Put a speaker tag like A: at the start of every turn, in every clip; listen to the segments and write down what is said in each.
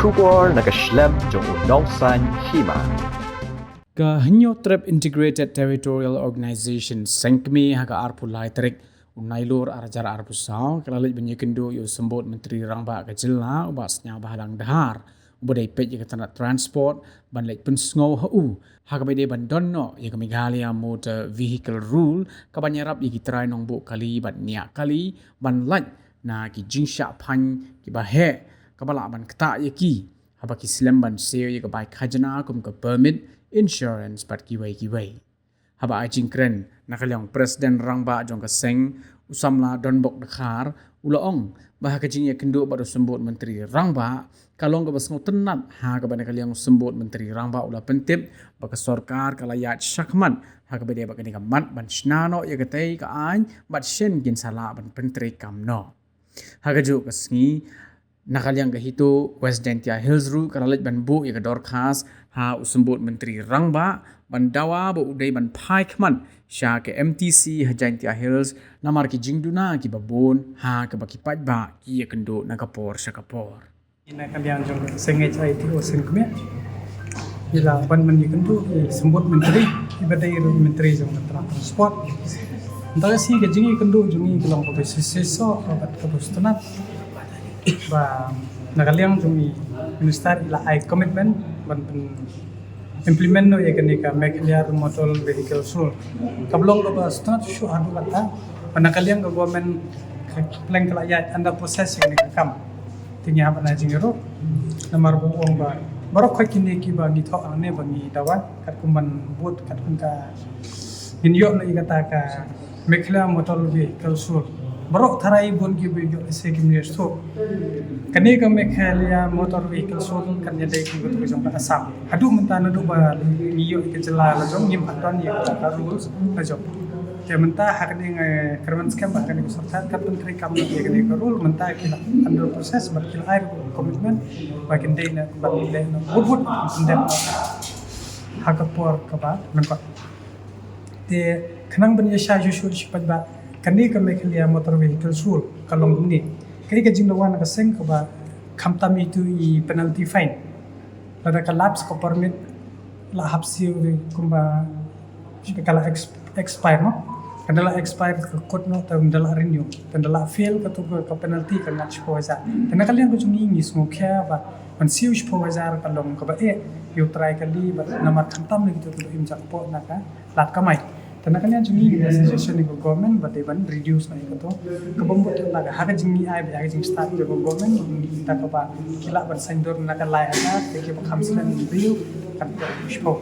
A: Shubor nakaslem jong unongsan hima.
B: Kahanyo Trip Integrated Territorial Organization Sengkmi haga arpulai terik unailur arajar arpusau kalalit benyekendo yo sembut Menteri Rangba kajilna ubasnya bahalang dahar ubadai pet yang tanah transport banlek pensngau hu haga bede bandonno ya Meghalaya Motor Vehicle Rule kabanyarap di kitrai nongbu kali bannya kali banlaj na ki jingsha pan ki bahe kabala ban kta yaki haba ki slemban seo ya bai khajana kum ka permit insurance pat kiwai. Haba ajing kren nakalyang Presiden Rangba jong kaseng usamla donbok Dakar ulaong bah kajing ya kendo baru sembut Menteri Rangba kalong ka basngo tenat ha ka banakalyang sembut Menteri Rangba ula pentip baka sorkar kalayat syakman ha ka bede baka ni mat ban snano ya katei ka an bat shen gin sala ban pentri kamno. Ha ka jo kasngi nakalyang kahito West Dentia Hills Ru kalalit ban bu ya ka dorkas ha usembut Menteri Rangba bandawa bo udai ban pai kman sya ke MTC Hajantia Hills namar ki jingduna ki babon ha ke baki pajba ki ya kendo nakapor sya kapor
C: ina kalian jong sengai chai ti osen kme ila ban man yikendu sembut menteri ibadai menteri jong transport entah si ke jingi kendu jungi kelong ko seso obat kabustuna ba nakaliang jungi minister ila ai commitment ban implement no yekanika Meghalaya Motor Vehicle Rule kablong ko ba start shu adu kata panakaliang ko government plan kalayat anda proses yang nikam tingnya apa na jingero namar buong ba barok ko kini ki ba ngitho ane ba ni dawan kat kuman but kat kun ka inyo no igata ka Meghalaya Motor Vehicle Rule barok tharai bon ki be se ki minister kani ka Meghalaya Motor Vehicle Rule kan ya dai ki betul jong asam adu mentana do ba niyo ke jela la jong ngim patron ya ka rules na jong te menta hakni kerman skam ba kani sarta ka menteri kam ya kani ka rule menta ki under process ba ki air commitment ba kin dai na ba le na wood ndem hakapor ka ba nan ko te khanang ban ya sha ju shu shi ba kani ka Meghalaya Motor Vehicle Rule kalong ni kani ka jinglawan ka seng ka ba khamtami tu I penalty fine lada ka lapse ko permit la hapsi kumba kala expire no kadala expire ka kot no ta dala renew kadala fail ka to ka penalty ka ngat ko za kana kalian ko jungi ngis mo kya ba man siu po bazar kalong ka ba you try kali ba namar khamtam ni to im jak po na ka lat kamai tana kalian jungi suggestion ni government but even reduce na ito kabambot laga haga jingi ay ba jing start ko government kita ka ba kila ban sendor na ka lai ana ke ba khamsan review kan ko spo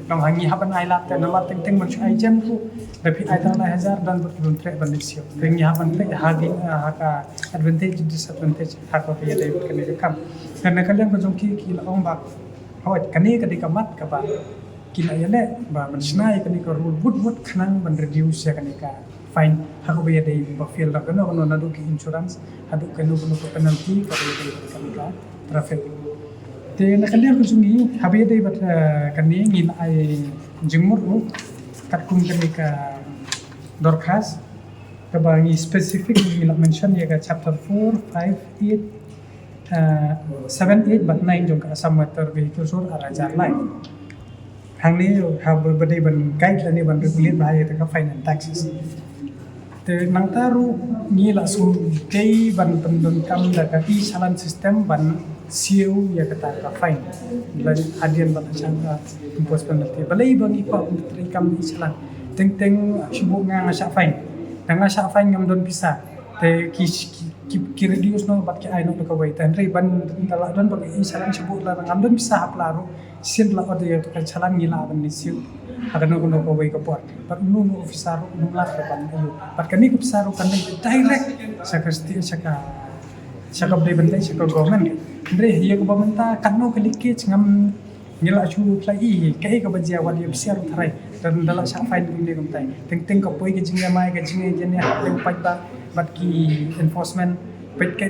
C: long hangi haban ay lat na mat teng man ay jam ko tapi ay tan 1000 dan berbun trek ban disio pengi haban trek hagi haka advantage disadvantage haka ya dai kan ni kam karena kalian ko jongki kila ong ba hawat kani ka dikamat ka ba kina yale ba mansnai kani ka rule wood khanang ban reduce ya kani ka fine hako be dai ba feel la kano na do ki insurance hadu kanu ko penalty ka be dai kani ka traffic te na kalian ko sungi habe dai bat kani ngin ai jingmur ko kat kum kani ka dorkas ka ba ngi specific ni la mention ya ka chapter 4 5 8 7 8 but 9 jong ka Assam Motor Vehicle Rule arajar lai hàngนี้เขาบริบันไกด์และนี่บันregulate บายแต่ก็ finance taxes แต่นังตารู้นี่ละส่วนไกด์บันเป็นดนกำและก็ที่ชลัน system บันเซียวya kata ka fine และadianบันช่างก็ impose penalty บเลยบางอีกว่าเป็นกำที่ชลันเต็งชิบุงางอาชา fine ดังอาชา fine งำดนพิษาแต่ki reduce no bat ki ai no ka wai tan re ban dala don ba i salan chibu la ngam don bisa haplaro sin la ode to ka chalan ngila ban ni siu ada no ko wai ka pot par no officer no la ka ban ayo pat kani ko officer kan direct sakasti saka bre ban dai saka government re hiya ko bamanta kan no ka likit ngam ngila chu lai kai ka bajia wa di officer tharai dan dala sa fine ni ko tai teng ko poi ke jinga mai ke jinga jene yang pat ba bat ki enforcement pet ke